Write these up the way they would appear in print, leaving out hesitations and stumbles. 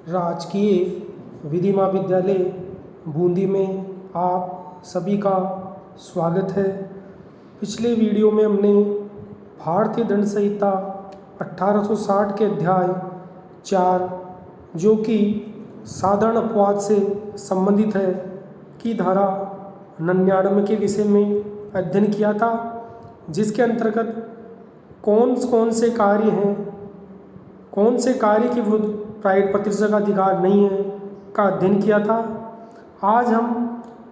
राजकीय विधि महाविद्यालय बूंदी में आप सभी का स्वागत है। पिछले वीडियो में हमने भारतीय दंड संहिता 1860 के अध्याय 4 जो कि साधारण अपवाद से संबंधित है की धारा 99 के विषय में अध्ययन किया था, जिसके अंतर्गत कौन से कार्य हैं, कौन से कार्य के विरुद्ध प्राइवेट प्रतिरक्षा का अधिकार नहीं है का अध्ययन किया था। आज हम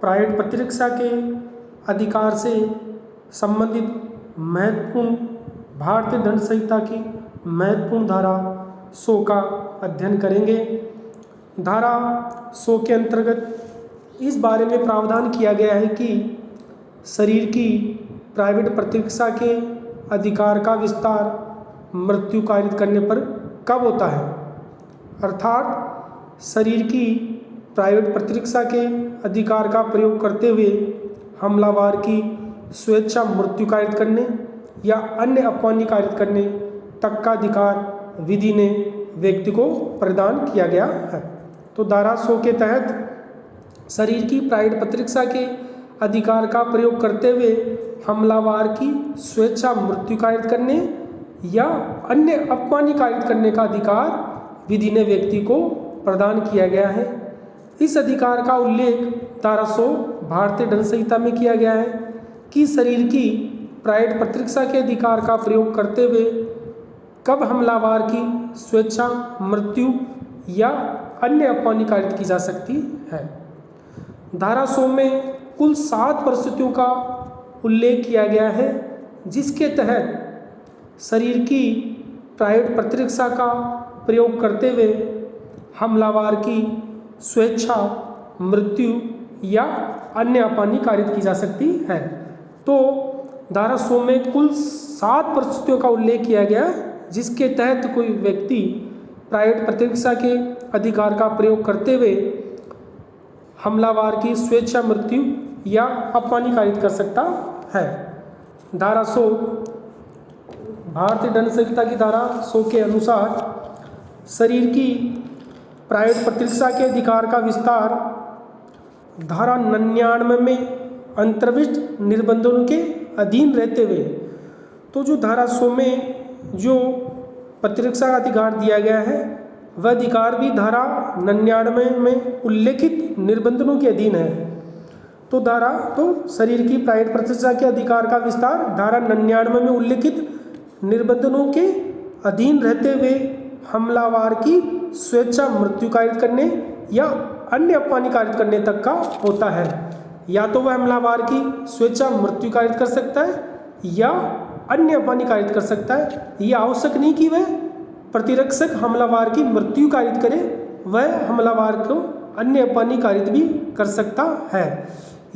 प्राइवेट प्रतिरक्षा के अधिकार से संबंधित महत्वपूर्ण भारतीय दंड संहिता की महत्वपूर्ण धारा 100 का अध्ययन करेंगे। धारा 100 के अंतर्गत इस बारे में प्रावधान किया गया है कि शरीर की प्राइवेट प्रतिरक्षा के अधिकार का विस्तार मृत्यु कारित करने पर कब होता है, अर्थात शरीर की प्राइवेट प्रतिरक्षा के अधिकार का प्रयोग करते हुए हमलावर की स्वेच्छा मृत्यु कारित करने या अन्य अपमान्य कारित करने तक का अधिकार विधि ने व्यक्ति को प्रदान किया गया है। तो धारा 100 के तहत शरीर की प्राइवेट प्रतिरक्षा के अधिकार का प्रयोग करते हुए हमलावर की स्वेच्छा मृत्यु कारित करने या अन्य अपमान्य कारित करने का अधिकार विधि ने व्यक्ति को प्रदान किया गया है। इस अधिकार का उल्लेख धारा 100 भारतीय दंड संहिता में किया गया है कि शरीर की प्राइवेट प्रतिरक्षा के अधिकार का प्रयोग करते हुए कब हमलावर की स्वेच्छा मृत्यु या अन्य अपमान्य कारित की जा सकती है। धारा 100 में कुल 7 परिस्थितियों का उल्लेख किया गया है, जिसके तहत शरीर की प्राइवेट प्रतिरक्षा का प्रयोग करते हुए हमलावर की स्वेच्छा मृत्यु या अन्य अपमान्य कारित की जा सकती है। तो धारा 100 में कुल 7 परिस्थितियों का उल्लेख किया गया है, जिसके तहत कोई व्यक्ति प्राइवेट प्रतिरक्षा के अधिकार का प्रयोग करते हुए हमलावर की स्वेच्छा मृत्यु या अपमान्य कारित कर सकता है। धारा 100 भारतीय दंड संहिता की धारा 100 के अनुसार शरीर की प्राइवेट प्रतिरक्षा के अधिकार का विस्तार धारा 99 में अंतर्विष्ट निर्बंधों के अधीन रहते हुए, तो जो धारा 100 में जो प्रतिरक्षा का अधिकार दिया गया है वह अधिकार भी धारा 99 में उल्लेखित निर्बंधों के अधीन है। तो शरीर की प्राइवेट प्रतिरक्षा के अधिकार का विस्तार धारा 99 में उल्लेखित निर्बंधों के अधीन रहते हुए हमलावर की स्वेच्छा मृत्यु कारित करने या अन्य अपमान्य कारित करने तक का होता है। या तो वह हमलावर की स्वेच्छा मृत्यु कारित कर सकता है या अन्य अपमान्य कारित कर सकता है। यह आवश्यक नहीं कि वह प्रतिरक्षक हमलावर की मृत्यु कारित करे, वह हमलावर को अन्य अपमान्य कारित भी कर सकता है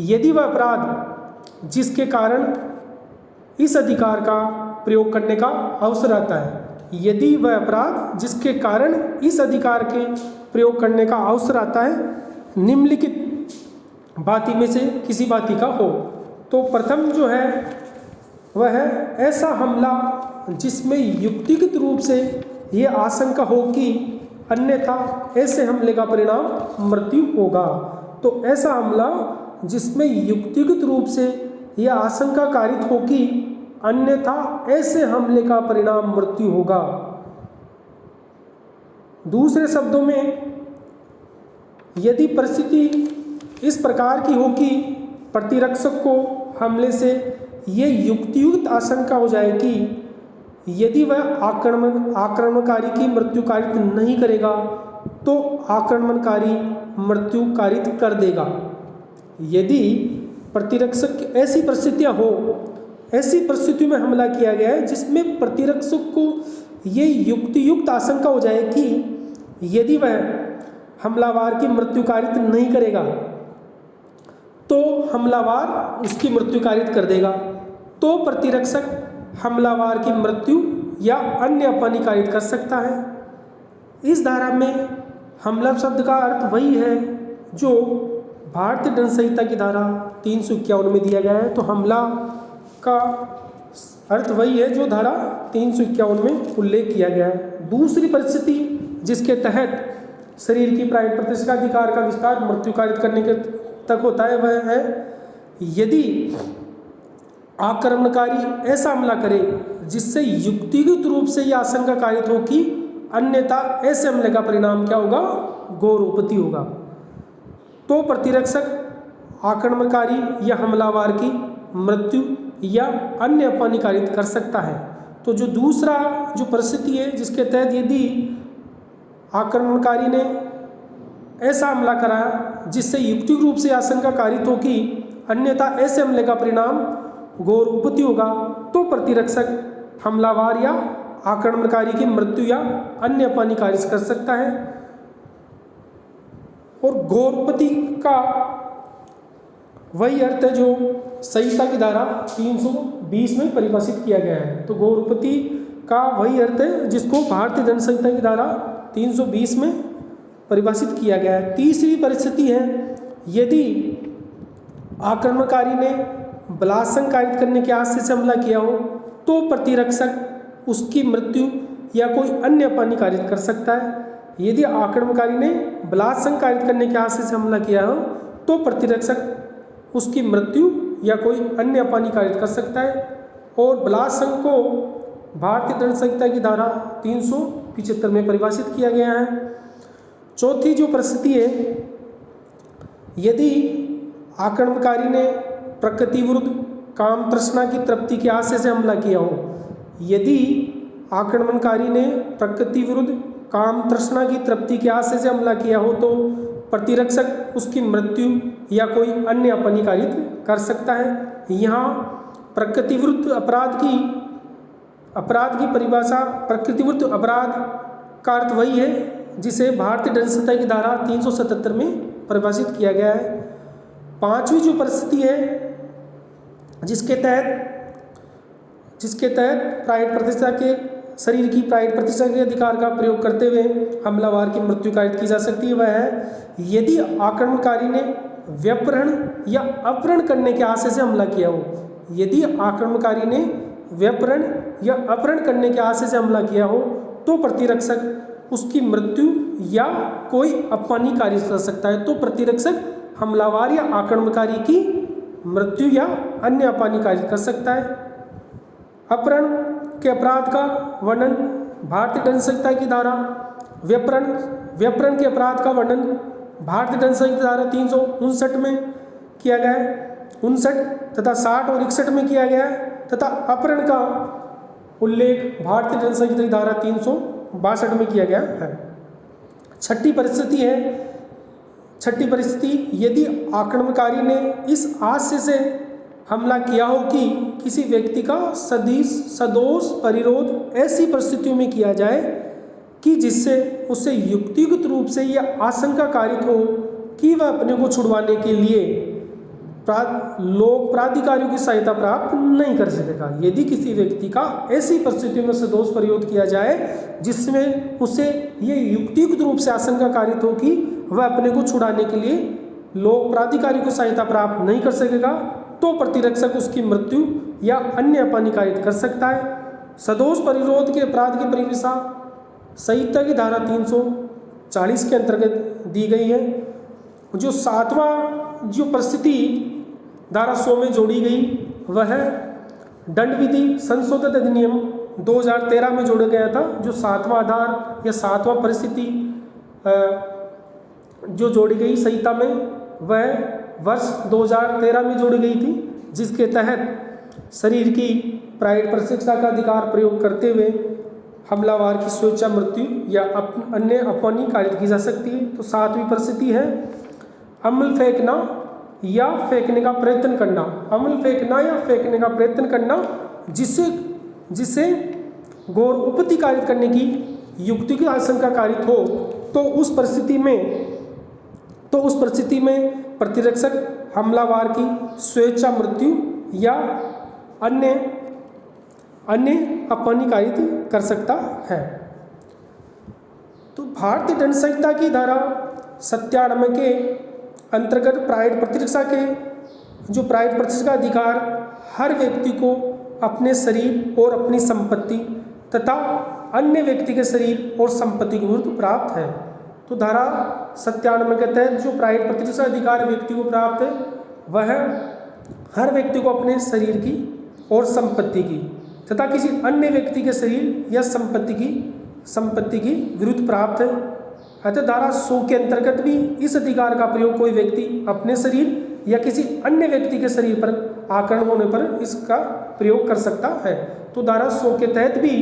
यदि वह अपराध जिसके कारण इस अधिकार का प्रयोग करने का अवसर आता है, यदि वह अपराध जिसके कारण इस अधिकार के प्रयोग करने का अवसर आता है निम्नलिखित बाती में से किसी बाती का हो। तो प्रथम जो है वह है ऐसा हमला जिसमें युक्तिगत रूप से ये आशंका हो कि अन्यथा ऐसे हमले का परिणाम मृत्यु होगा। तो ऐसा हमला जिसमें युक्तिगत रूप से यह आशंका कारित हो कि अन्यथा ऐसे हमले का परिणाम मृत्यु होगा। दूसरे शब्दों में, यदि परिस्थिति इस प्रकार की हो कि प्रतिरक्षक को हमले से ये युक्तियुक्त आशंका हो जाए कि यदि वह आक्रमणकारी की मृत्यु कारित नहीं करेगा तो आक्रमणकारी मृत्यु कारित कर देगा। यदि प्रतिरक्षक की ऐसी परिस्थितियां हो, ऐसी परिस्थिति में हमला किया गया है जिसमें प्रतिरक्षक को ये युक्तियुक्त आशंका हो जाए कि यदि वह हमलावर की मृत्यु कारित नहीं करेगा तो हमलावर उसकी मृत्यु कारित कर देगा, तो प्रतिरक्षक हमलावर की मृत्यु या अन्य अपमान्य कारित कर सकता है। इस धारा में हमला शब्द का अर्थ वही है जो भारतीय दंड संहिता की धारा 351 में दिया गया है। तो हमला का अर्थ वही है जो धारा 351 में उल्लेख किया गया है। दूसरी परिस्थिति जिसके तहत शरीर की प्राइवेट प्रतिष्ठा का अधिकार का विस्तार मृत्यु कारित करने के तक होता है वह है यदि आक्रमणकारी ऐसा हमला करे जिससे युक्तिगत रूप से यह आशंका कारित हो कि अन्यथा ऐसे हमले का परिणाम क्या होगा, घोर उपपत्ति होगा, तो प्रतिरक्षक आक्रमणकारी या हमलावर की मृत्यु या अन्य हानि कारित कर सकता है। तो जो दूसरा जो परिस्थिति है जिसके तहत यदि आक्रमणकारी ने ऐसा हमला करा जिससे युक्तिक रूप से आशंका कारित हो कि अन्यथा ऐसे हमले का परिणाम घोर उपपत्ति होगा, तो प्रतिरक्षक हमलावर या आक्रमणकारी की मृत्यु या अन्य हानि कारित कर सकता है। और घोर उपपत्ति का वही अर्थ है जो संहिता की धारा 320 में परिभाषित किया गया है। तो घोर उपपत्ति का वही अर्थ है जिसको भारतीय दंड संहिता की धारा 320 में परिभाषित किया गया है। तीसरी परिस्थिति है यदि आक्रमणकारी ने बलात्संग कारित करने के आशय से हमला किया हो तो प्रतिरक्षक उसकी मृत्यु या कोई अन्य हानि कारित कर सकता है। यदि आक्रमणकारी ने बलात्संग कारित करने के आशय से हमला किया हो तो प्रतिरक्षक उसकी मृत्यु या कोई अन्य हानि कारित कर सकता है। और बलात्संग को भारतीय दंड संहिता की धारा 375 में परिभाषित किया गया है। चौथी जो परिस्थिति है यदि आक्रमणकारी ने प्रकृति विरुद्ध काम तृष्णा की तृप्ति के आशय से हमला किया हो, यदि आक्रमणकारी ने प्रकृति विरुद्ध काम तृष्णा की तृप्ति के आशय से हमला किया हो तो प्रतिरक्षक उसकी मृत्यु या कोई अन्य हानि कारित कर सकता है। यहाँ प्रकृति विरुद्ध अपराध की परिभाषा प्रकृति विरुद्ध अपराध का अर्थ वही है जिसे भारतीय दंड संहिता की धारा 377 में परिभाषित किया गया है। पांचवी जो परिस्थिति है जिसके तहत प्राइवेट प्रतिष्ठा के शरीर की प्राइवेट प्रतिष्ठा के अधिकार का प्रयोग करते हुए हमलावर की मृत्यु कारित की जा सकती है, वह है यदि आक्रमणकारी ने व्यपहरण या अपहरण करने के आशय से हमला किया हो। यदि आक्रमणकारी ने व्यपहरण या अपहरण करने के आशय से हमला किया हो तो प्रतिरक्षक उसकी मृत्यु या कोई हानि कारित कर सकता है। तो प्रतिरक्षक हमलावर या आक्रमणकारी की मृत्यु या अन्य हानि कारित कर सकता है। अपहरण के अपराध का वर्णन भारतीय दंड संहिता की धारा व्यपहरण के अपराध का वर्णन भारतीय दंड संहिता की धारा 359 में किया गया है, 59 तथा 60 और 61 में किया गया है, तथा अपहरण का उल्लेख भारतीय दंड संहिता की धारा 362 में किया गया है। छठी परिस्थिति यदि आक्रमणकारी ने इस आशय से हमला किया हो कि किसी व्यक्ति का सदोष परिरोध ऐसी परिस्थितियों में किया जाए कि जिससे उससे युक्तिगत रूप से यह आशंका कारित हो कि वह अपने को छुड़वाने के लिए लोक प्राधिकारियों की सहायता प्राप्त नहीं कर सकेगा। यदि किसी व्यक्ति का ऐसी परिस्थितियों में सदोष परिरोध किया जाए जिसमें उसे ये युक्तिगत रूप से आशंका कारित हो कि वह अपने को छुड़ाने के लिए लोक प्राधिकारियों की सहायता प्राप्त नहीं कर सकेगा, तो प्रतिरक्षक उसकी मृत्यु या अन्य हानि कारित कर सकता है। सदोष परिरोध के अपराध की परिभाषा संहिता की धारा 340 के अंतर्गत दी गई है। जो सातवां जो परिस्थिति धारा 100 में जोड़ी गई वह है दंड विधि संशोधित अधिनियम 2013 में जोड़ा गया था। जो सातवां आधार या सातवां परिस्थिति जो जोड़ी गई संहिता में वह वर्ष 2013 में जोड़ी गई थी, जिसके तहत शरीर की प्राइवेट प्रतिष्ठा का अधिकार प्रयोग करते हुए हमलावर की स्वेच्छा मृत्यु या अन्य हानि कारित की जा सकती है। तो सातवीं परिस्थिति है अम्ल फेंकना या फेंकने का प्रयत्न करना। अम्ल फेंकना या फेंकने का प्रयत्न करना जिससे घोर उपपत्ति कारित करने की युक्ति की आशंका कारित हो, तो उस परिस्थिति में प्रतिरक्षक हमलावर की स्वेच्छा मृत्यु या अन्य हानि कारित कर सकता है। तो भारतीय दंड संहिता की धारा 97 के अंतर्गत प्राइवेट प्रतिष्ठा का अधिकार हर व्यक्ति को अपने शरीर और अपनी संपत्ति तथा अन्य व्यक्ति के शरीर और संपत्ति के विरुद्ध प्राप्त है। तो धारा 97 के तहत जो प्राइवेट प्रतिष्ठा अधिकार व्यक्ति को प्राप्त है वह हर व्यक्ति को अपने शरीर की और संपत्ति की तथा किसी अन्य व्यक्ति के शरीर या संपत्ति की विरुद्ध प्राप्त है। अतः धारा 100 के अंतर्गत भी इस अधिकार का प्रयोग कोई व्यक्ति अपने शरीर या किसी अन्य व्यक्ति के शरीर पर आक्रमण होने पर इसका प्रयोग कर सकता है। तो धारा 100 के तहत भी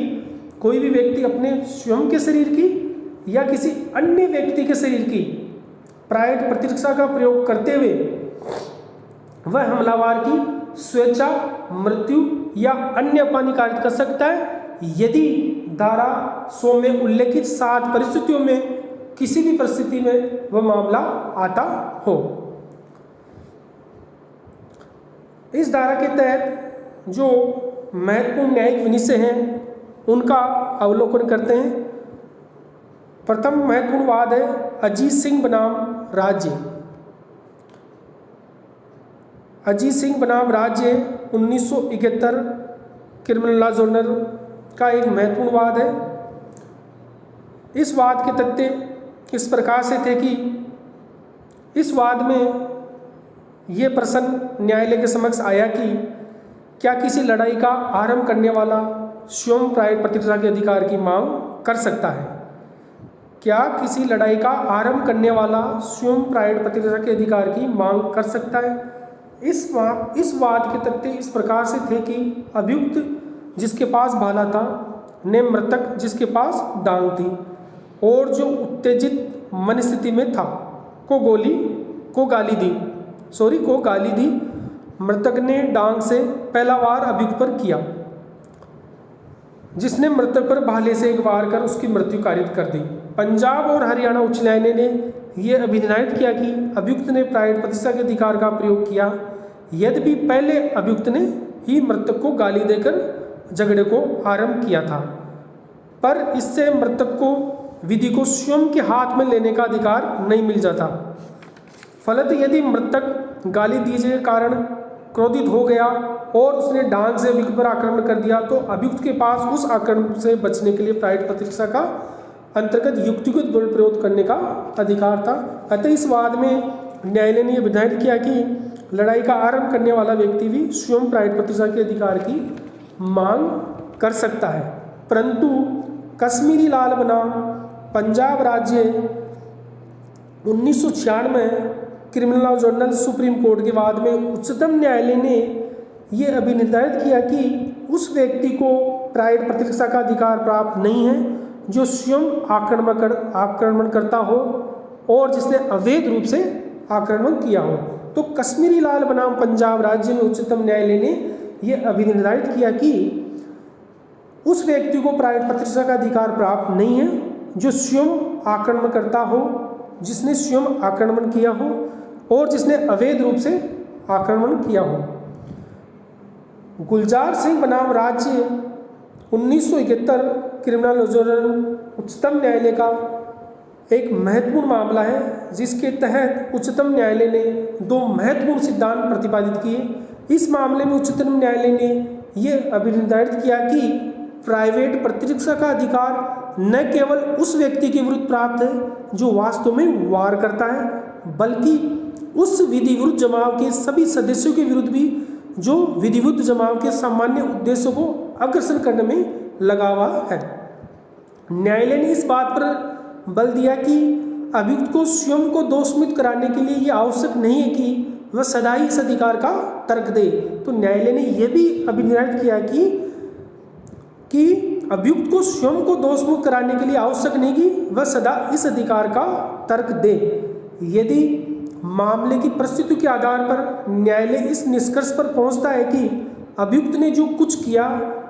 कोई भी व्यक्ति अपने स्वयं के शरीर की या किसी अन्य व्यक्ति के शरीर की प्राइवेट प्रतिरक्षा का प्रयोग करते हुए वह हमलावर की स्वेच्छा, मृत्यु या अन्य हानि कारित कर सकता है यदि धारा 100 में उल्लेखित 7 परिस्थितियों में किसी भी परिस्थिति में वह मामला आता हो। इस धारा के तहत जो महत्वपूर्ण न्यायिक विनिश्चय हैं उनका अवलोकन करते हैं। प्रथम महत्वपूर्ण वाद है अजीत सिंह बनाम राज्य। अजीत सिंह बनाम राज्य 1971 क्रिमिनल लॉ जर्नल का एक महत्वपूर्ण वाद है। इस वाद के तथ्य इस प्रकार से थे कि इस वाद में ये प्रश्न न्यायालय के समक्ष आया कि क्या किसी लड़ाई का आरंभ करने वाला स्वयं प्राइवेट प्रतिष्ठा के अधिकार की मांग कर सकता है? क्या किसी लड़ाई का आरंभ करने वाला स्वयं प्राइवेट प्रतिष्ठा के अधिकार की मांग कर सकता है? इस वाद के तथ्य इस प्रकार से थे कि अभियुक्त जिसके पास भाला था ने मृतक जिसके पास डांग थी और जो उत्तेजित मन स्थिति में था को गाली दी। मृतक ने डांग से पहला वार अभियुक्त पर किया जिसने मृतक पर भाले से एक वार कर उसकी मृत्यु कारित कर दी। पंजाब और हरियाणा उच्च न्यायालय ने यह अभिनिर्णय किया कि अभियुक्त ने प्राइवेट प्रतिष्ठा के अधिकार का प्रयोग किया यद्यपि पहले अभियुक्त ने ही मृतक को गाली देकर झगड़े को आरंभ किया था, पर इससे मृतक को विधि को स्वयं के हाथ में लेने का अधिकार नहीं मिल जाता। फलत यदि मृतक गाली दीजिए के कारण क्रोधित हो गया और उसने डांग से अभियुक्त पर आक्रमण कर दिया तो अभियुक्त के पास उस आक्रमण से बचने के लिए प्राइवेट प्रतिष्ठा का अंतर्गत युक्तिगत बल प्रयोग करने का अधिकार था। अतः इस वाद में न्यायालय ने यह विधायन किया कि लड़ाई का आरंभ करने वाला व्यक्ति भी स्वयं प्राइवेट प्रतिष्ठा के अधिकार की मांग कर सकता है। परंतु कश्मीरी लाल बनाम पंजाब राज्य 1996 criminal law journal supreme court के बाद में उच्चतम न्यायालय ने यह अभिनिर्धारित किया कि उस व्यक्ति को प्राइवेट प्रतिष्ठा का अधिकार प्राप्त नहीं है जो स्वयं आक्रमण करता हो और जिसने अवैध रूप से आक्रमण किया हो। तो कश्मीरी लाल बनाम पंजाब राज्य में उच्चतम न्यायालय ने यह अभिनिर्धारित किया कि उस व्यक्ति को प्राइवेट प्रतिष्ठा का अधिकार प्राप्त नहीं है जो स्वयं आक्रमण करता हो, जिसने स्वयं आक्रमण किया हो और जिसने अवैध रूप से आक्रमण किया हो। गुलजार सिंह बनाम राज्य 1971 क्रिमिनल लॉ जर्नल उच्चतम न्यायालय का एक महत्वपूर्ण मामला है जिसके तहत उच्चतम न्यायालय ने 2 महत्वपूर्ण सिद्धांत प्रतिपादित किए। इस मामले में उच्चतम न्यायालय ने यह अभिनिर्धारित किया कि प्राइवेट प्रतिष्ठा का अधिकार न केवल उस व्यक्ति के विरुद्ध प्राप्त है जो वास्तव में वार करता है बल्कि उस विधि विरुद्ध जमाव के सभी सदस्यों के विरुद्ध भी जो विधि विरुद्ध जमाव के सामान्य उद्देश्यों को अग्रसर करने में लगा हुआ है। न्यायालय ने इस बात पर बल दिया कि अभियुक्त को स्वयं को दोषमुक्त कराने के लिए यह आवश्यक नहीं है कि वह सदा ही इस अधिकार का तर्क दे। तो न्यायालय ने यह भी अभिनिर्धारित किया कि अभियुक्त को स्वयं को दोषमुक्त कराने के लिए आवश्यक नहीं कि वह सदा इस अधिकार का तर्क दे। यदि मामले की परिस्थिति के आधार पर न्यायालय इस निष्कर्ष पर पहुंचता है कि अभियुक्त ने जो कुछ किया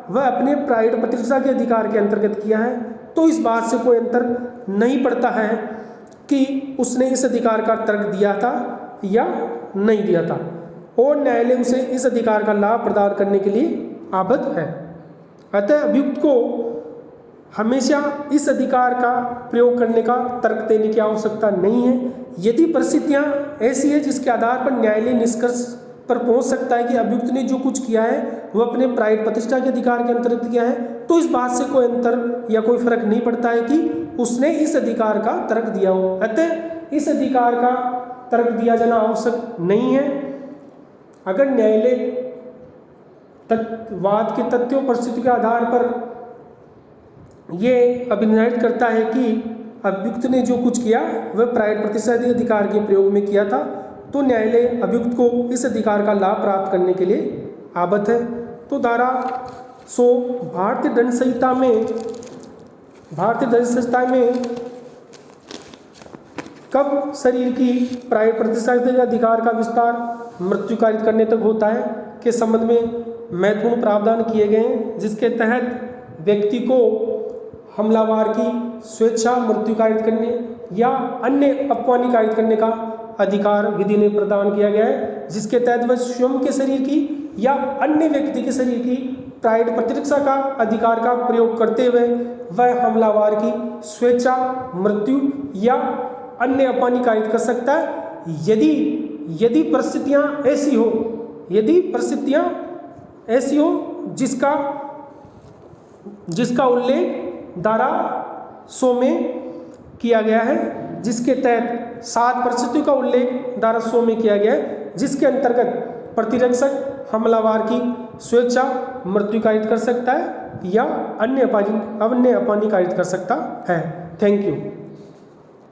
वह अपने प्राइवेट प्रतिष्ठा के अधिकार के अंतर्गत किया है तो इस बात से कोई अंतर नहीं पड़ता है कि उसने इस अधिकार का तर्क दिया था या नहीं दिया था और न्यायालय उसे इस अधिकार का लाभ प्रदान करने के लिए आबद्ध है। अतः अभियुक्त को हमेशा इस अधिकार का प्रयोग करने का तर्क देने की आवश्यकता नहीं है। यदि परिस्थितियां ऐसी है जिसके आधार पर न्यायालय निष्कर्ष पर पहुंच सकता है कि अभियुक्त ने जो कुछ किया है वह अपने प्राइवेट प्रतिष्ठा के अधिकार के अंतर्गत किया है तो इस बात से कोई अंतर या कोई फर्क नहीं पड़ता है कि उसने इस अधिकार का तर्क दिया हो। अतः इस अधिकार का तर्क दिया जाना आवश्यक नहीं है। अगर न्यायालय वाद के तथ्यों परिस्थितियों के आधार पर ये अभिनिर्णय करता है कि अभियुक्त ने जो कुछ किया वह प्रायः प्रतिशत अधिकार के प्रयोग में किया था, तो न्यायालय अभियुक्त को इस अधिकार का लाभ प्राप्त करने के लिए आबद्ध है। तो धारा 100 भारतीय दंड संहिता में कब शरीर की प्रायः प्रतिशत अधिकार का विस्तार मृत्यु कारित करने तक होता है के संबंध में महत्वपूर्ण प्रावधान किए गए हैं, जिसके तहत व्यक्ति को हमलावर की स्वेच्छा मृत्यु कारित करने या अन्य अपमानी कारित करने का अधिकार विधि ने प्रदान किया गया है, जिसके तहत वह स्वयं के शरीर की या अन्य व्यक्ति के शरीर की प्रायः प्रतिरक्षा का अधिकार का प्रयोग करते हुए वह हमलावर की स्वेच्छा मृत्यु या अन्य अपमानी कारित कर सकता है, यदि परिस्थितियां ऐसी हो जिसका उल्लेख धारा 100 में किया गया है, जिसके तहत 7 परिस्थितियों का उल्लेख धारा 100 में किया गया है, जिसके अंतर्गत प्रतिरक्षक हमलावर की स्वेच्छा मृत्यु कारित कर सकता है या अन्य अपमानी कारित कर सकता है। Thank you.